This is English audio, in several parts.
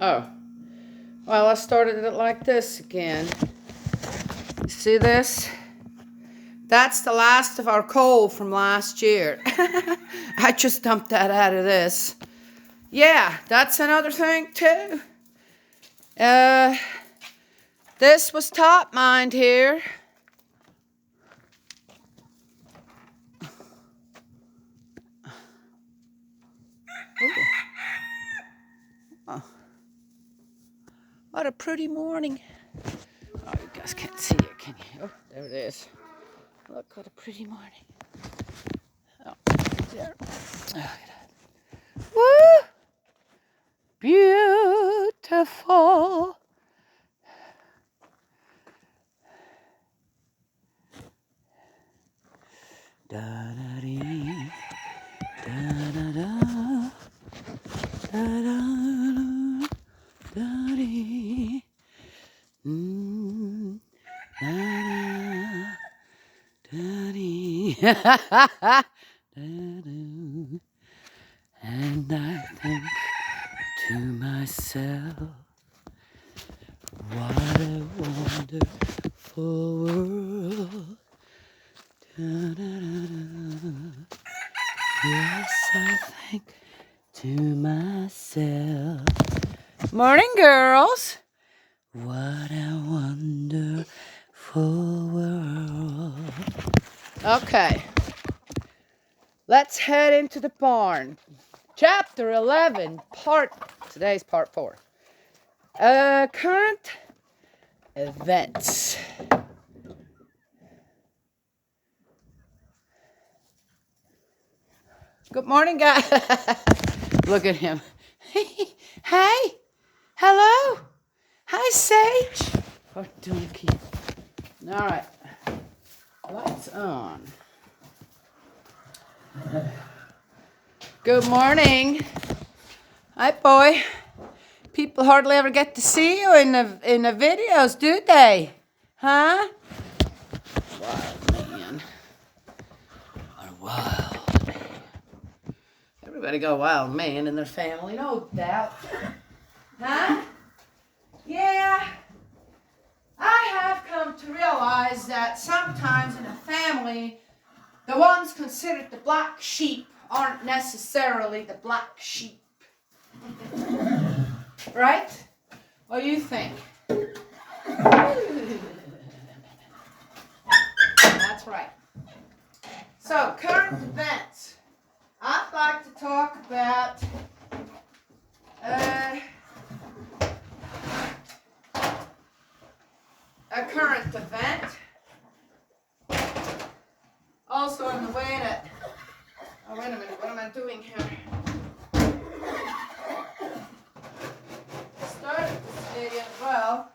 Oh, well, I started it like this again. See this? That's the last of our coal from last year. I just dumped that out of this. Yeah, that's another thing too. This was top mined here. Oh, what a pretty morning. Oh, you guys can't see it, can you? Oh, there it is. Look, what a pretty morning. Oh, there. Oh, woo! Beautiful. Da da dee, da da da, da da da dee. Da da dee. And I think to myself, what a wonderful world. Yes, I think to myself. Morning, girls. What a wonderful world. Okay. Let's head into the barn. Chapter 11, today's part 4. Current events. Good morning, guys. Look at him. Hey, hello. Hi, Sage. Oh, donkey. All right. Lights on. Good morning. Hi, boy. People hardly ever get to see you in the videos, do they? Huh? Wild man. What a wild man. Everybody got a wild man in their family, no doubt. Huh? Yeah. I have come to realize that sometimes in a family, the ones considered the black sheep aren't necessarily the black sheep. Right? What do you think? That's right. So, current events. I'd like to talk about a current event. Also in the way that... Oh, wait a minute. What am I doing here? Started this video as well.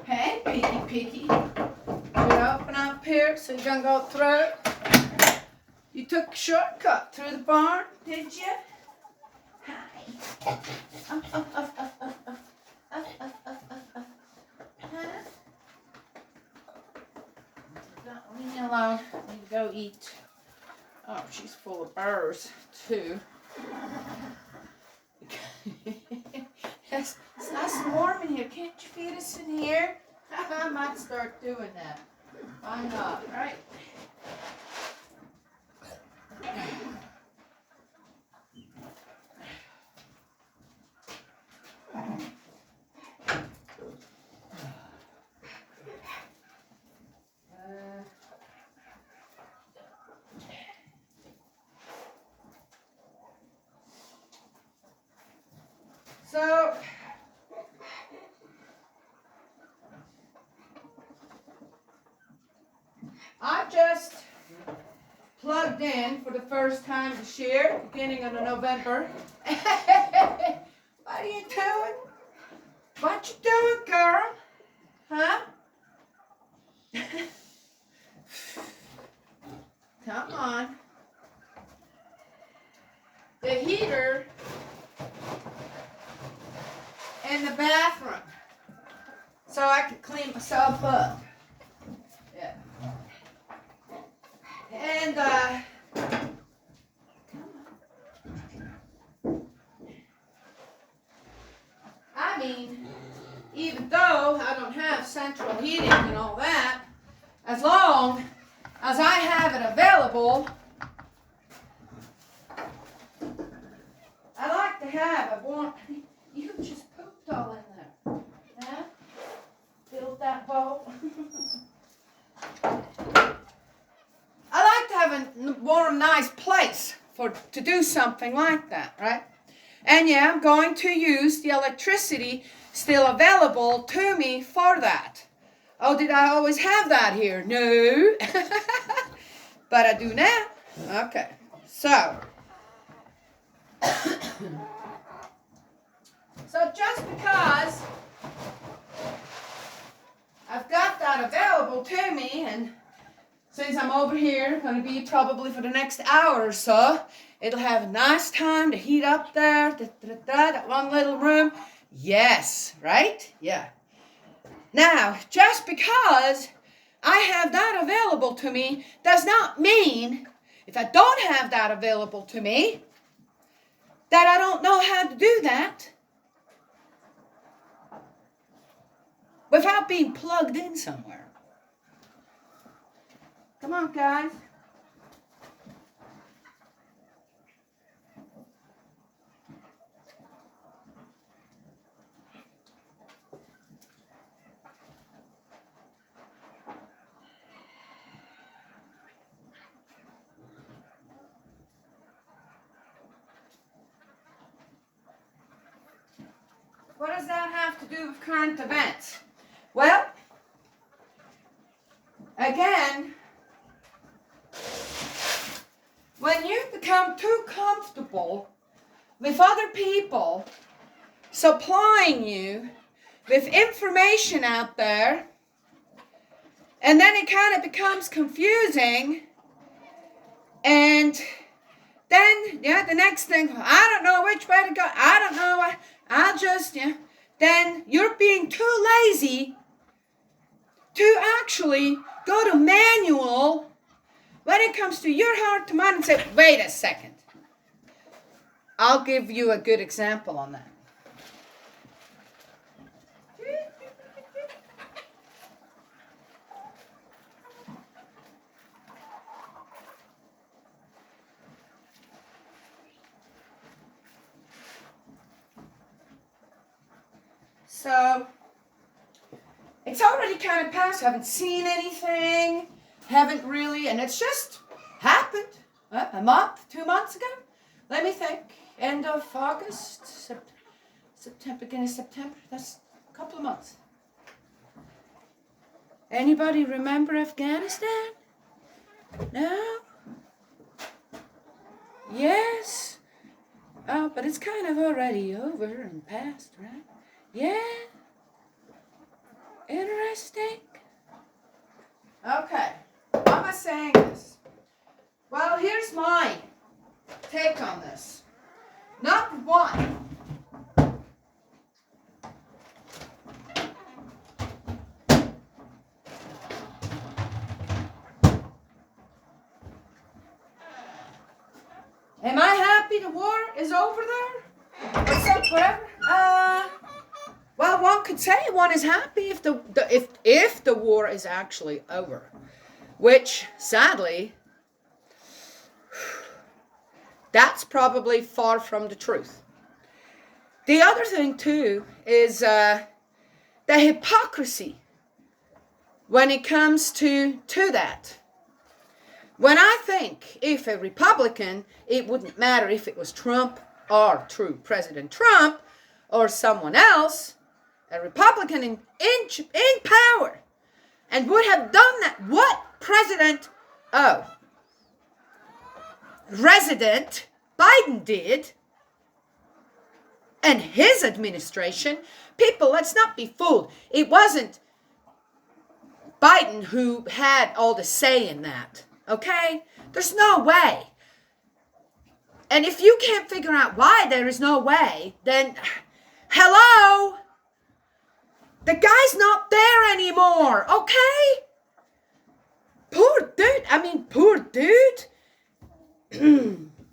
Hey, Piggy. You're open up here so you can go through. You took a shortcut through the barn, did you? Hi. Leave me alone. You go eat. Oh, she's full of burrs, too. It's nice and warm in here. Can't you feed us in here? I might start doing that. Why not, right? So, I just plugged in for the first time this year, beginning of November. What are you doing? What you doing, girl? Huh? Come on. The heater in the bathroom so I could clean myself up. Yeah. And, I mean, even though I don't have central heating and all that, as long as I have it available, I like to have a warm. You just pooped all in there. Yeah? Filled that bowl. I like to have a warm, nice place to do something like that, right? And yeah, I'm going to use the electricity still available to me for that. Oh, did I always have that here? No. But I do now. Okay. So. So just because I've got that available to me, and since I'm over here, going to be probably for the next hour or so, it'll have a nice time to heat up there, that one little room. Yes, right? Yeah. Now, just because I have that available to me does not mean, if I don't have that available to me, that I don't know how to do that without being plugged in somewhere. Come on, guys. What does that have to do with current events? Well, again, when you become too comfortable with other people supplying you with information out there, and then it kind of becomes confusing, and then, yeah, the next thing, I don't know which way to go, I don't know, I'll just, yeah, then you're being too lazy to actually go to manual when it comes to your heart to mind and say, wait a second. I'll give you a good example on that. So, it's already kind of past. Haven't seen anything. Haven't really, and it's just happened. A month, 2 months ago. Let me think. End of August, September, beginning of September. That's a couple of months. Anybody remember Afghanistan? No? Yes? Oh, but it's kind of already over and past, right? Yeah? Interesting. Okay. Why am I saying this? Well, here's my take on this. Number one. Am I happy the war is over there? Or something, whatever? Well, one could say one is happy if the war is actually over, which sadly, that's probably far from the truth. The other thing too is the hypocrisy when it comes to that. When I think if a Republican, it wouldn't matter if it was Trump or true President Trump or someone else, a Republican in power, and would have done that. What President Biden did, and his administration, people, let's not be fooled. It wasn't Biden who had all the say in that, okay? There's no way. And if you can't figure out why there is no way, then hello? The guy's not there anymore, okay? Poor dude. Poor dude.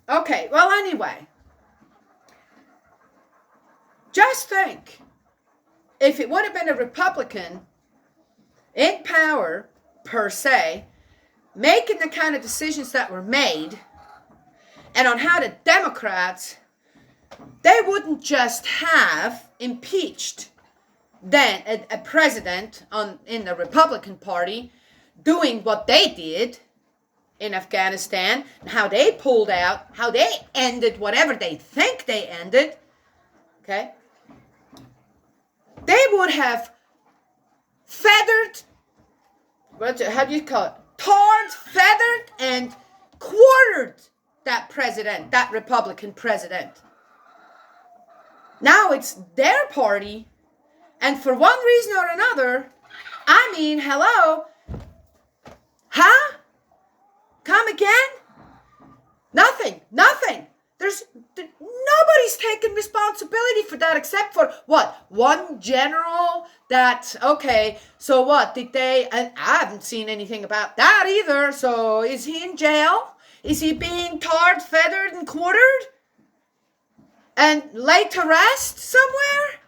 Okay, well, anyway. Just think, if it would have been a Republican in power, per se, making the kind of decisions that were made, and on how the Democrats, they wouldn't just have impeached then a president in the Republican Party doing what they did in Afghanistan, and how they pulled out, how they ended whatever they think they ended, okay? They would have feathered, how do you call it? Tarred, feathered, and quartered that president, that Republican president. Now it's their party, and for one reason or another, hello? Huh? Come again? Nothing. Nobody's taking responsibility for that except for what? One general that, okay, so what? Did they, and I haven't seen anything about that either, so is he in jail? Is he being tarred, feathered, and quartered? And laid to rest somewhere?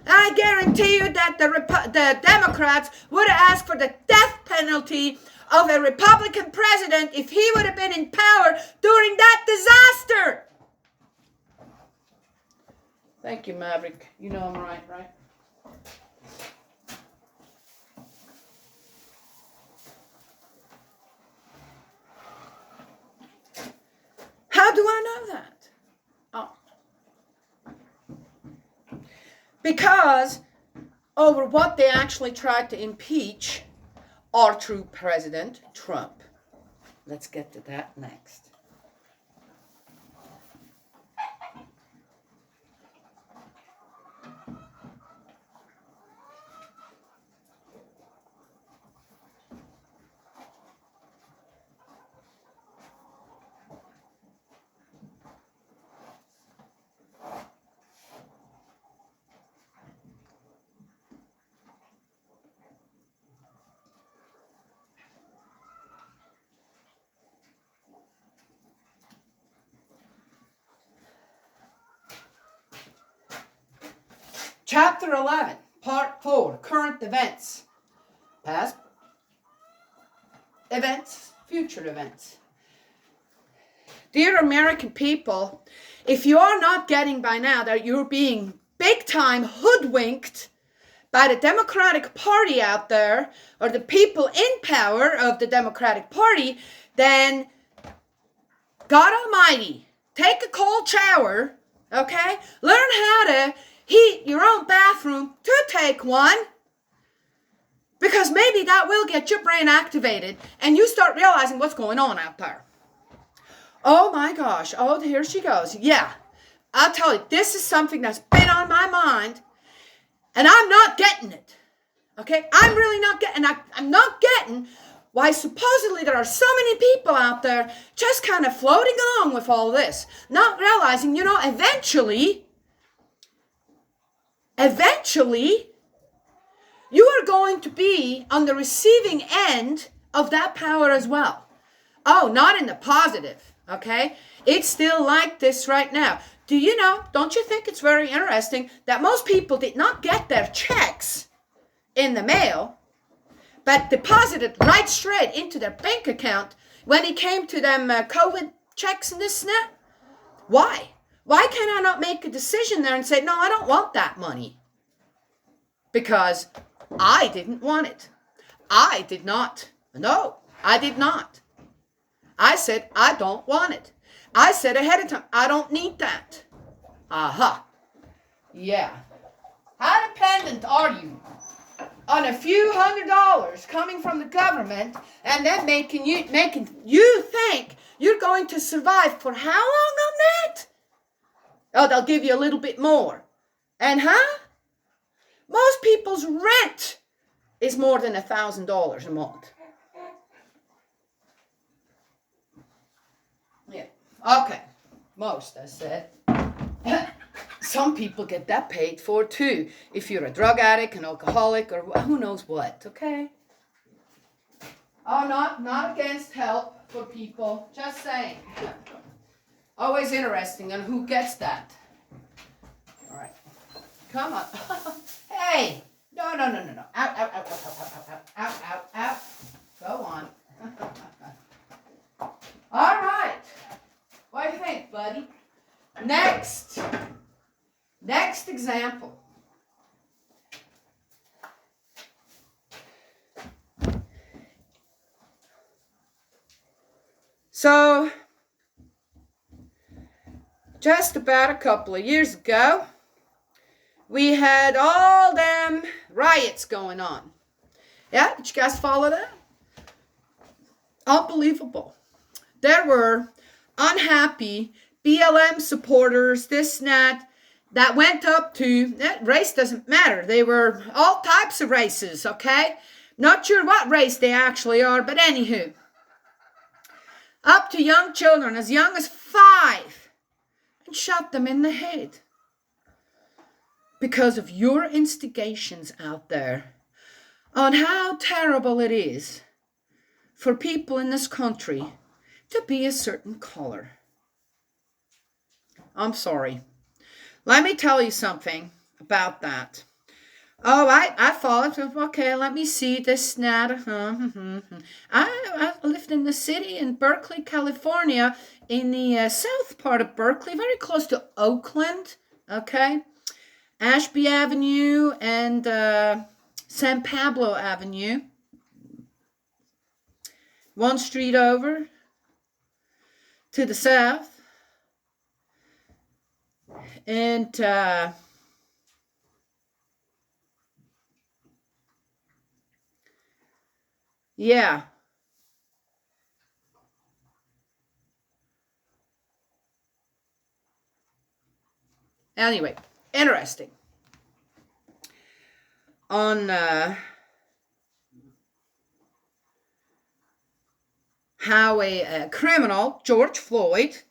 I guarantee you that the Democrats would have asked for the death penalty of a Republican president if he would have been in power during that disaster. Thank you, Maverick. You know I'm right? How do I know that? Oh. Because over what they actually tried to impeach our true President Trump. Let's get to that next. Chapter 11, Part 4, Current Events. Past events, future events. Dear American people, if you are not getting by now that you're being big time hoodwinked by the Democratic Party out there, or the people in power of the Democratic Party, then God Almighty, take a cold shower, okay? Learn how to heat your own bathroom to take one, because maybe that will get your brain activated and you start realizing what's going on out there. Oh my gosh, oh, here she goes. Yeah, I'll tell you, this is something that's been on my mind and I'm not getting it. Okay, I'm really not getting, I'm not getting why supposedly there are so many people out there just kind of floating along with all this, not realizing, eventually, you are going to be on the receiving end of that power as well. Oh, not in the positive, okay? It's still like this right now. Don't you think it's very interesting that most people did not get their checks in the mail, but deposited right straight into their bank account when it came to them COVID checks and this and that? Why? Why can I not make a decision there and say, no, I don't want that money? Because I didn't want it. I did not. No, I did not. I said, I don't want it. I said ahead of time, I don't need that. Aha. Yeah. How dependent are you on a few $100s coming from the government and then making you think you're going to survive for how long on that? Oh, they'll give you a little bit more. And most people's rent is more than $1,000 a month. Yeah. Okay. Most, I said. some people get that paid for too. If you're a drug addict, an alcoholic, or who knows what, okay? Oh, not against help for people, just saying. Always interesting on who gets that. All right, come on. Hey, no. Out. Go on. All right. What do you think, buddy? Next example. So, just about a couple of years ago, we had all them riots going on. Yeah, did you guys follow that? Unbelievable. There were unhappy BLM supporters, this and that went up to, race doesn't matter. They were all types of races, okay? Not sure what race they actually are, but anywho. Up to young children, as young as 5, and shot them in the head. Because of your instigations out there on how terrible it is for people in this country to be a certain color. I'm sorry. Let me tell you something about that. Oh, I followed. Okay, let me see this. I lived in the city in Berkeley, California, in the south part of Berkeley, very close to Oakland. Okay, Ashby Avenue and San Pablo Avenue. One street over to the south. And yeah. Anyway, interesting. On how a criminal, George Floyd's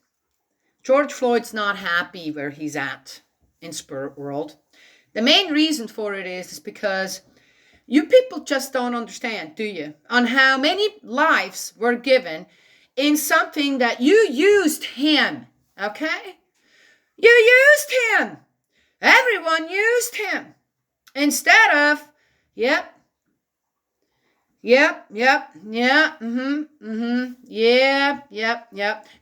not happy where he's at in spirit world. The main reason for it is because you people just don't understand, do you? On how many lives were given in something that you used him, okay? You used him. Everyone used him. Instead of, yep,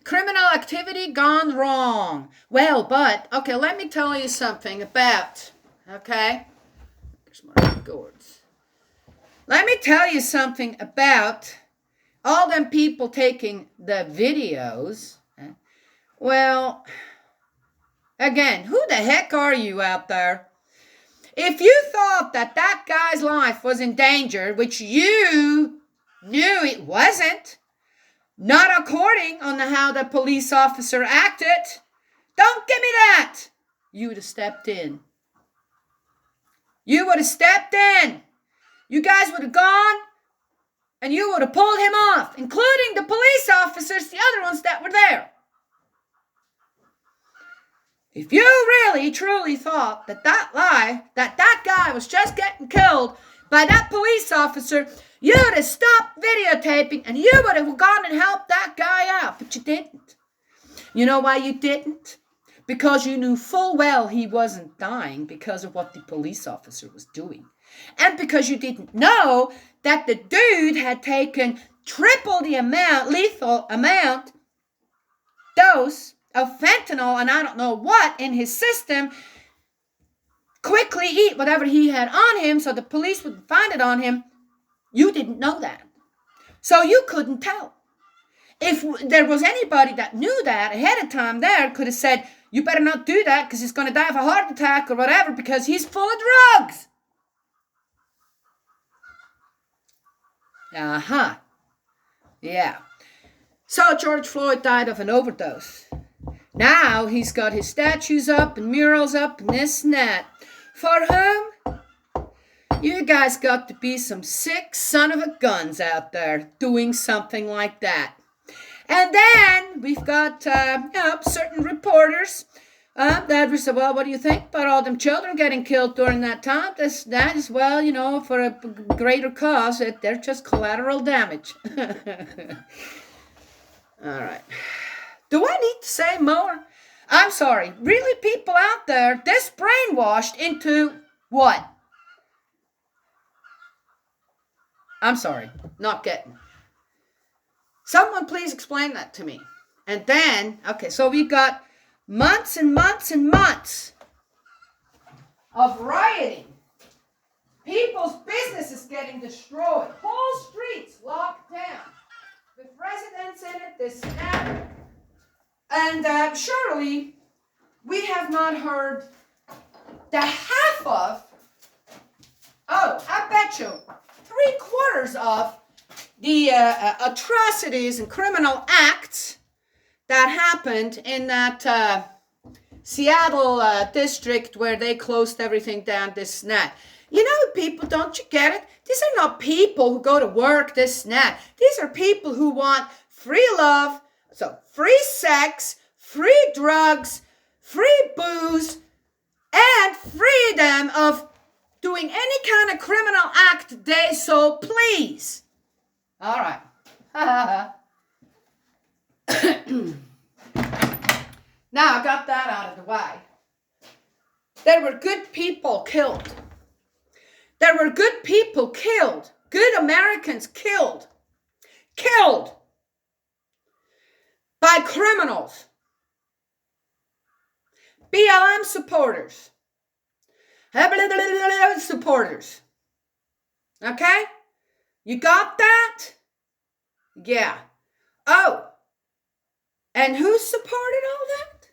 criminal activity gone wrong. Well, but, okay, let me tell you something about, okay? Here's my gourds. Let me tell you something about all them people taking the videos. Well, again, who the heck are you out there? If you thought that guy's life was in danger, which you knew it wasn't, not according on how the police officer acted, don't give me that. You would have stepped in. You would have stepped in. You guys would have gone and you would have pulled him off, including the police officers, the other ones that were there. If you really, truly thought that guy was just getting killed by that police officer, you'd have stopped videotaping and you would have gone and helped that guy out. But you didn't. You know why you didn't? Because you knew full well he wasn't dying because of what the police officer was doing. And because you didn't know that the dude had taken triple the lethal amount, dose of fentanyl and I don't know what in his system, quickly eat whatever he had on him so the police wouldn't find it on him. You didn't know that. So you couldn't tell. If there was anybody that knew that ahead of time there, could have said, you better not do that because he's going to die of a heart attack or whatever because he's full of drugs. Yeah. So George Floyd died of an overdose. Now he's got his statues up and murals up and this and that. For whom? You guys got to be some sick son of a guns out there doing something like that. And then we've got certain reporters Dad said, well, what do you think about all them children getting killed during that time? That is, well, for a greater cause, they're just collateral damage. All right. Do I need to say more? I'm sorry. Really, people out there, this brainwashed into what? I'm sorry. Not getting. Someone please explain that to me. And then, okay, so we've got months and months and months of rioting. People's businesses getting destroyed. Whole streets locked down. With residents in it, this and that. And surely we have not heard the half of, I bet you, 3/4 of the atrocities and criminal acts that happened in that Seattle district where they closed everything down, this and that. People, don't you get it? These are not people who go to work, this and that. These are people who want free love, so free sex, free drugs, free booze, and freedom of doing any kind of criminal act they so please. All right. Now I got that out of the way. There were good people killed. There were good people killed. Good Americans killed. Killed by criminals. BLM supporters. Supporters. Okay? You got that? Yeah. Oh. And who supported all that?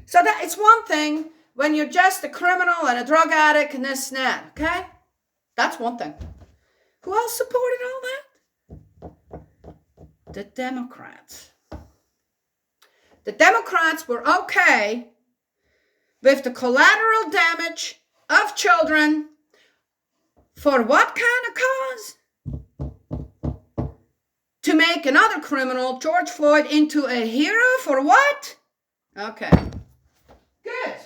So that it's one thing when you're just a criminal and a drug addict and this and that, okay? That's one thing. Who else supported all that? The Democrats. The Democrats were okay with the collateral damage of children for what kind of cause? To make another criminal, George Floyd, into a hero for what? Okay. Good.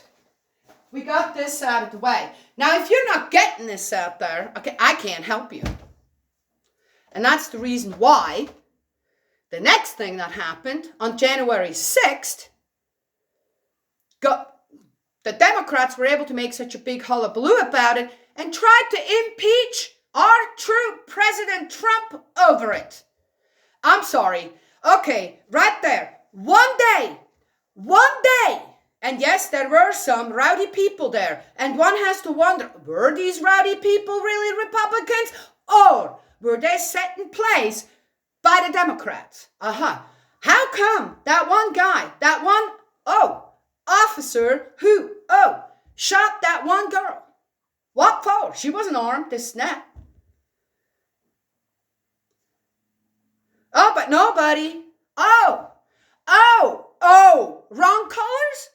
We got this out of the way. Now, if you're not getting this out there, okay, I can't help you. And that's the reason why the next thing that happened on January 6th, the Democrats were able to make such a big hullabaloo about it and tried to impeach our true President Trump over it. I'm sorry. Okay, right there. One day. And yes, there were some rowdy people there. And one has to wonder, were these rowdy people really Republicans? Or were they set in place by the Democrats? How come that one guy, that one, officer who, shot that one girl? What for? She wasn't armed, this snap. Oh, but nobody. Wrong colors?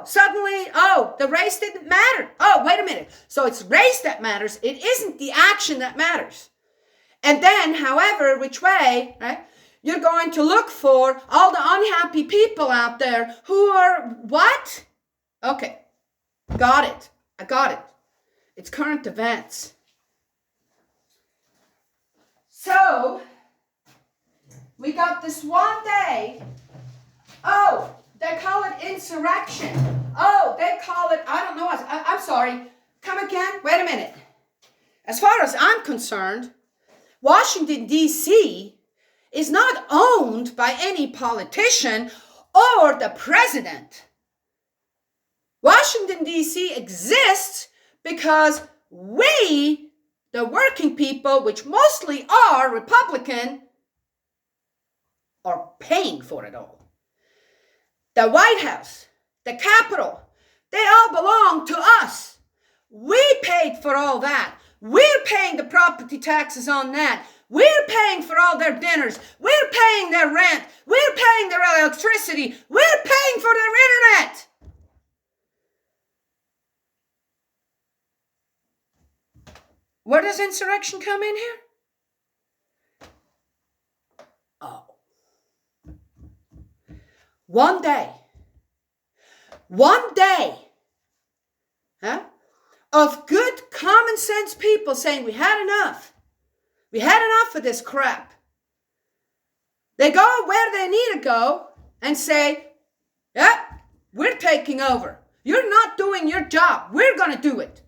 Suddenly, the race didn't matter. Wait a minute. So it's race that matters. It isn't the action that matters. And then, however, which way, right, you're going to look for all the unhappy people out there who are what? Okay, got it. I got it. It's current events. So, we got this one day. They call it insurrection. They call it, I don't know. I'm sorry. Come again? Wait a minute. As far as I'm concerned, Washington, D.C. is not owned by any politician or the president. Washington, D.C. exists because we, the working people, which mostly are Republican, are paying for it all. The White House, the Capitol, they all belong to us. We paid for all that. We're paying the property taxes on that. We're paying for all their dinners. We're paying their rent. We're paying their electricity. We're paying for their internet. Where does insurrection come in here? One day, One day of good common sense people saying we had enough. We had enough of this crap. They go where they need to go and say, yeah, we're taking over. You're not doing your job. We're going to do it.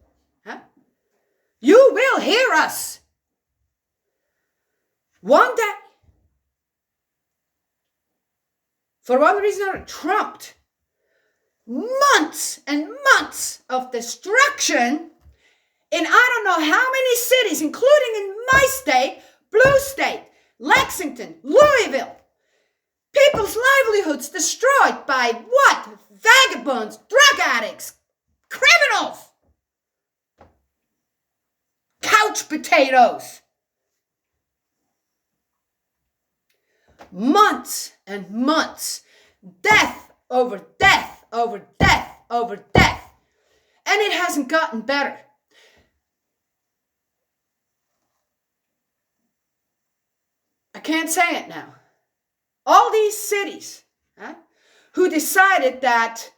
You will hear us. One day, for one reason or another, trumped months and months of destruction in I don't know how many cities, including in my state, Blue State, Lexington, Louisville. People's livelihoods destroyed by what? Vagabonds, drug addicts, criminals, couch potatoes. Months and months, death over death over death over death. And it hasn't gotten better. I can't say it now. All these cities who decided that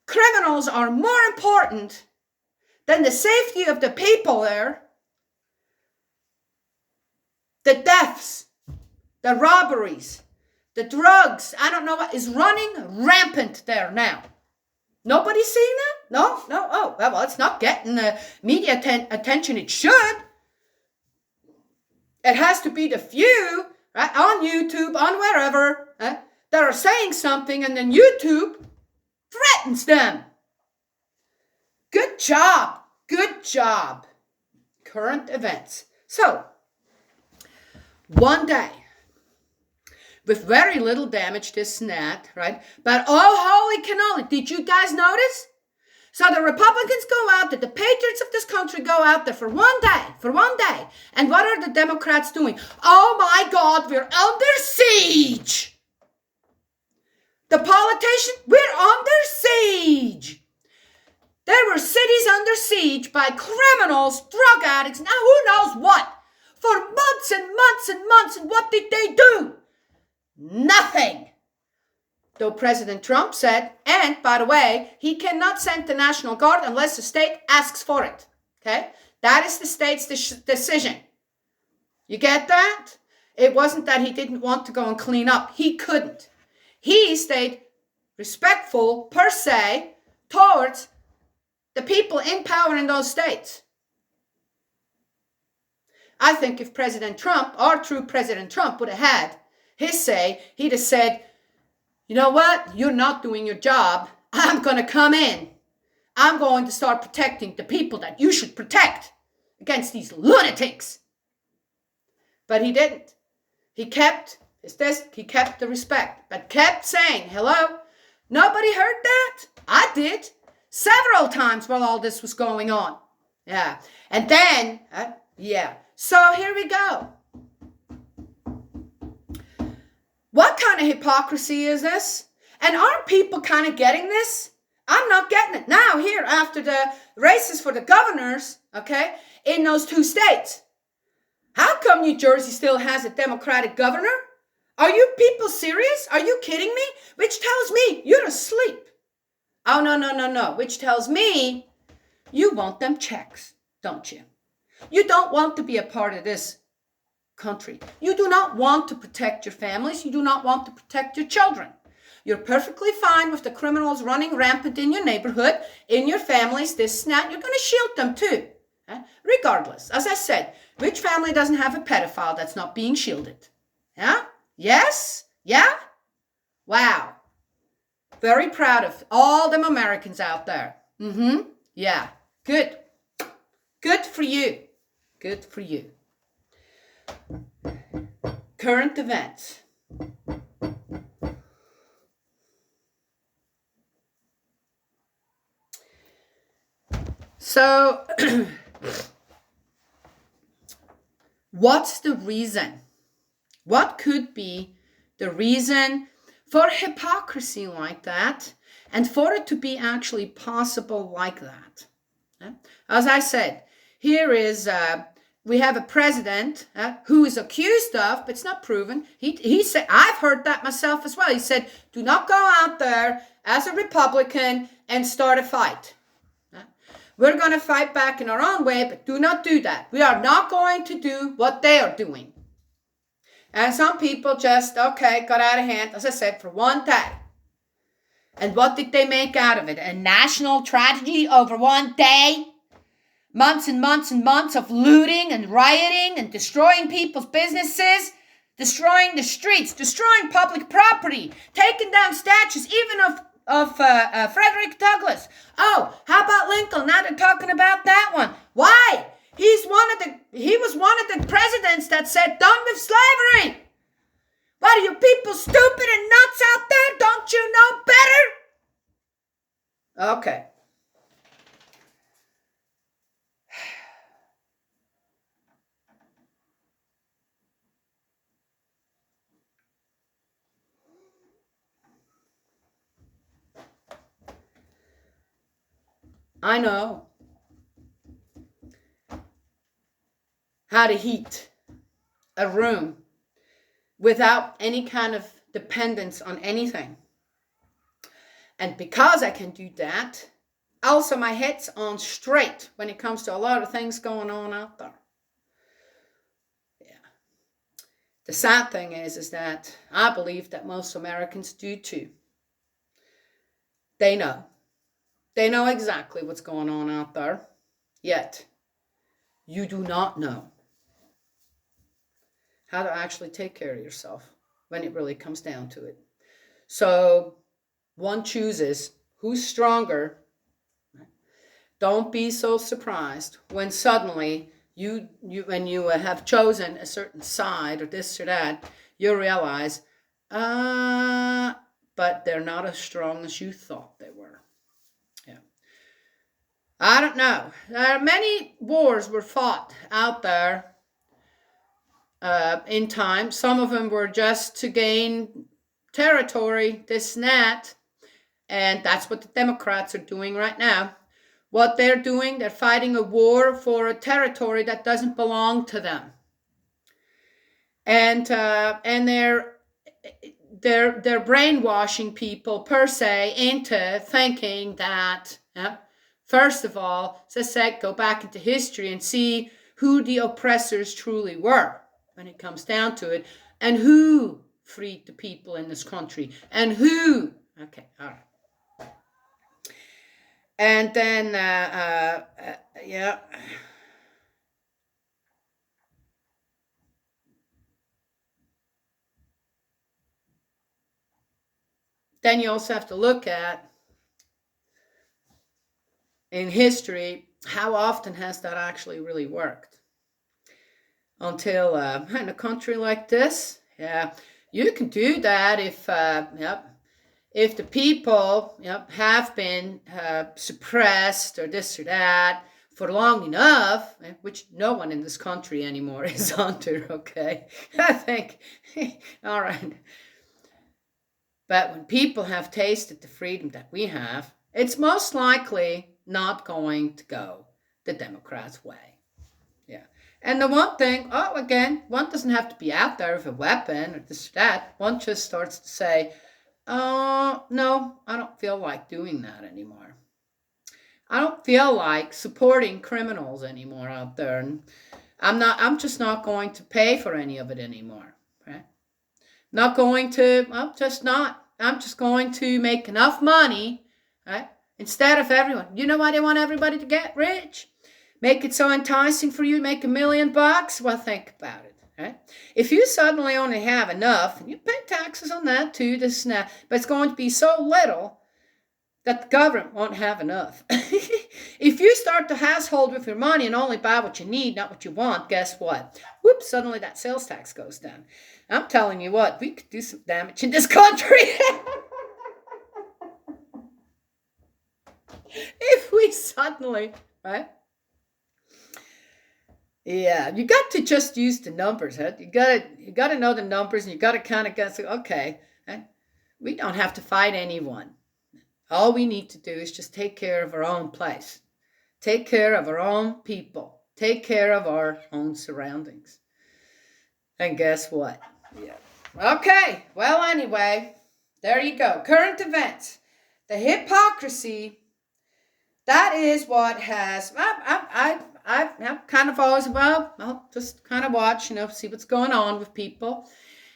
criminals are more important than the safety of the people there, the deaths, the robberies, the drugs, I don't know what, is running rampant there now. Nobody's seeing that? No? Oh, well, it's not getting the media attention it should. It has to be the few, right, on YouTube, on wherever, that are saying something, and then YouTube threatens them. Good job. Good job. Current events. So, one day, with very little damage, this and that, right? But oh, holy cannoli, did you guys notice? So the Republicans go out there, the patriots of this country go out there for one day. And what are the Democrats doing? Oh my God, we're under siege. The politicians, we're under siege. There were cities under siege by criminals, drug addicts, now who knows what, for months and months and months. And what did they do? Nothing. Though President Trump said, and by the way, he cannot send the National Guard unless the state asks for it. Okay? That is the state's decision. You get that? It wasn't that he didn't want to go and clean up. He couldn't. He stayed respectful, per se, towards the people in power in those states. I think if President Trump, our true President Trump, would have had his say, he'd have said, you know what? You're not doing your job. I'm going to come in. I'm going to start protecting the people that you should protect against these lunatics. But he didn't. He kept the respect, but kept saying, hello, nobody heard that? I did. Several times while all this was going on. Yeah. And then, So here we go. What kind of hypocrisy is this? And aren't people kind of getting this? I'm not getting it. Now here, after the races for the governors, okay, in those two states. How come New Jersey still has a Democratic governor? Are you people serious? Are you kidding me? Which tells me you're asleep. Oh, no. Which tells me you want them checks, don't you? You don't want to be a part of this country. You do not want to protect your families. You do not want to protect your children. You're perfectly fine with the criminals running rampant in your neighborhood, in your families, this and that. You're going to shield them too. Regardless, as I said, which family doesn't have a pedophile that's not being shielded? Yeah? Yes? Yeah? Wow. Very proud of all them Americans out there. Yeah. Good. Good for you. Good for you. Current events. So, what's the reason? What could be the reason for hypocrisy like that and for it to be actually possible like that? As I said, here is, we have a president who is accused of, but it's not proven. He said, I've heard that myself as well. He said, do not go out there as a Republican and start a fight. We're going to fight back in our own way, but do not do that. We are not going to do what they are doing. And some people just, got out of hand, as I said, for one day. And what did they make out of it? A national tragedy over one day? Months and months and months of looting and rioting and destroying people's businesses, destroying the streets, destroying public property, taking down statues, even of Frederick Douglass. Oh, how about Lincoln? Now they're talking about that one. Why? He was one of the presidents that said, done with slavery. What are you people stupid and nuts out there? Don't you know better? Okay. I know how to heat a room without any kind of dependence on anything. And because I can do that, also my head's on straight when it comes to a lot of things going on out there. Yeah. The sad thing is that I believe that most Americans do too. They know. They know exactly what's going on out there. Yet, you do not know how to actually take care of yourself when it really comes down to it. So one chooses who's stronger. Don't be so surprised when suddenly when you have chosen a certain side or this or that, you realize, but they're not as strong as you thought they were. Yeah. I don't know. Many wars were fought out there in time. Some of them were just to gain territory, this and that. And that's what the Democrats are doing right now. What they're doing, they're fighting a war for a territory that doesn't belong to them. And they're brainwashing people per se into thinking that, first of all, as I said, go back into history and see who the oppressors truly were when it comes down to it, and who freed the people in this country, and who. Okay, all right. And then, yeah. Then you also have to look at, in history, how often has that actually really worked? Until in a country like this, you can do that if the people have been suppressed or this or that for long enough, which no one in this country anymore is under, okay? I think, all right. But when people have tasted the freedom that we have, it's most likely not going to go the Democrats' way. Yeah. And the one thing, again, one doesn't have to be out there with a weapon or this or that. One just starts to say, no, I don't feel like doing that anymore. I don't feel like supporting criminals anymore out there. And I'm just not going to pay for any of it anymore. Right? Not going to, I'm just not. I'm just going to make enough money, right? Instead of everyone. You know why they want everybody to get rich? Make it so enticing for you to make $1 million? Well, think about it, right? If you suddenly only have enough, and you pay taxes on that too, this and that, but it's going to be so little that the government won't have enough. If you start to household with your money and only buy what you need, not what you want, guess what? Whoops, suddenly that sales tax goes down. I'm telling you what, we could do some damage in this country. If we suddenly, right? Yeah, you got to just use the numbers, huh? You got to know the numbers, and you got to kind of guess, okay, we don't have to fight anyone. All we need to do is just take care of our own place. Take care of our own people. Take care of our own surroundings. And guess what? Yeah. Okay, well, anyway, there you go. Current events. The hypocrisy, that is what has, I've kind of always, I'll just kind of watch, see what's going on with people.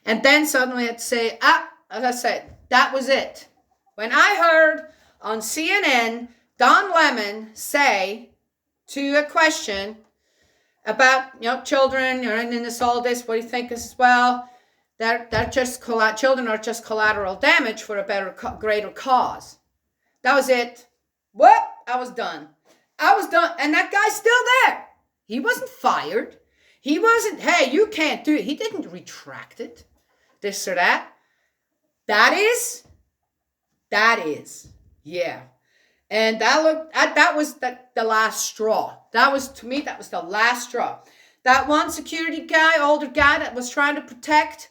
And then suddenly I'd say, as I said, that was it. When I heard on CNN, Don Lemon say to a question about, children, and in this, all this, what do you think as well? They're just, children are just collateral damage for a greater cause. That was it. What? I was done. And that guy's still there. He wasn't fired. He wasn't, hey, you can't do it. He didn't retract it. This or that. That is. Yeah. And that was the last straw. To me, that was the last straw. That one security guy, older guy that was trying to protect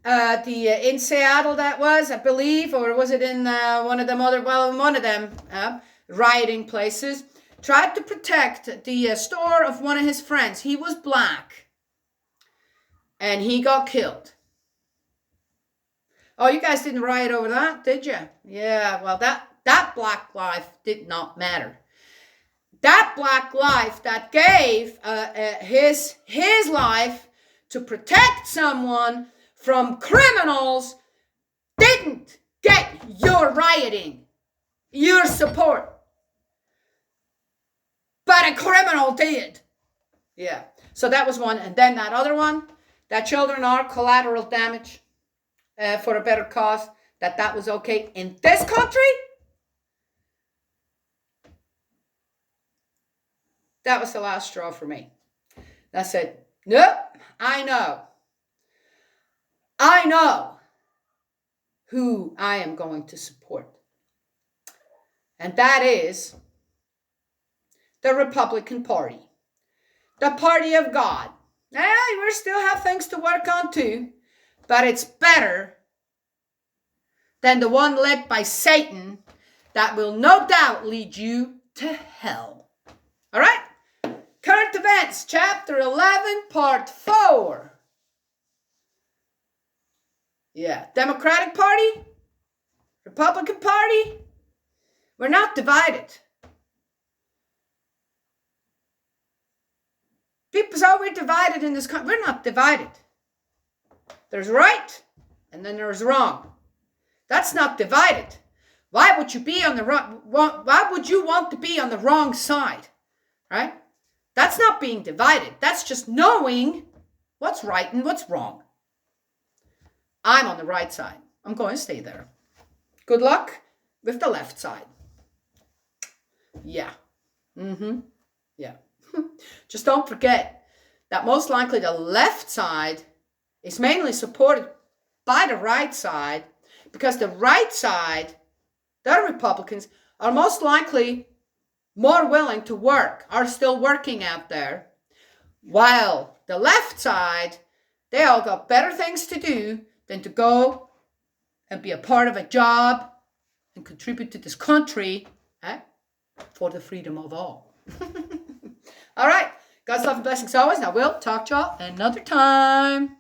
in Seattle, that was, I believe, or was it in one of them rioting places, tried to protect the store of one of his friends. He was black. And he got killed. Oh, you guys didn't riot over that, did you? Yeah, well, that black life did not matter. That black life that gave his life to protect someone from criminals didn't get your rioting, your support. But a criminal did. Yeah. So that was one. And then that other one, that children are collateral damage for a better cause, that was okay in this country. That was the last straw for me. I said, nope, I know who I am going to support. And that is the Republican Party. The party of God. We still have things to work on too, but it's better than the one led by Satan that will no doubt lead you to hell. All right? Current events, chapter 11, part 4. Yeah, Democratic Party, Republican Party, we're not divided. People say, we're divided in this country. We're not divided. There's right, and then there's wrong. That's not divided. Why would you be on the wrong? Why would you want to be on the wrong side, right? That's not being divided. That's just knowing what's right and what's wrong. I'm on the right side. I'm going to stay there. Good luck with the left side. Yeah. Yeah. Just don't forget that most likely the left side is mainly supported by the right side, because the right side, the Republicans, are most likely more willing to work, are still working out there, while the left side, they all got better things to do than to go and be a part of a job and contribute to this country for the freedom of all. All right. God's love and blessings always. And I will talk to y'all another time.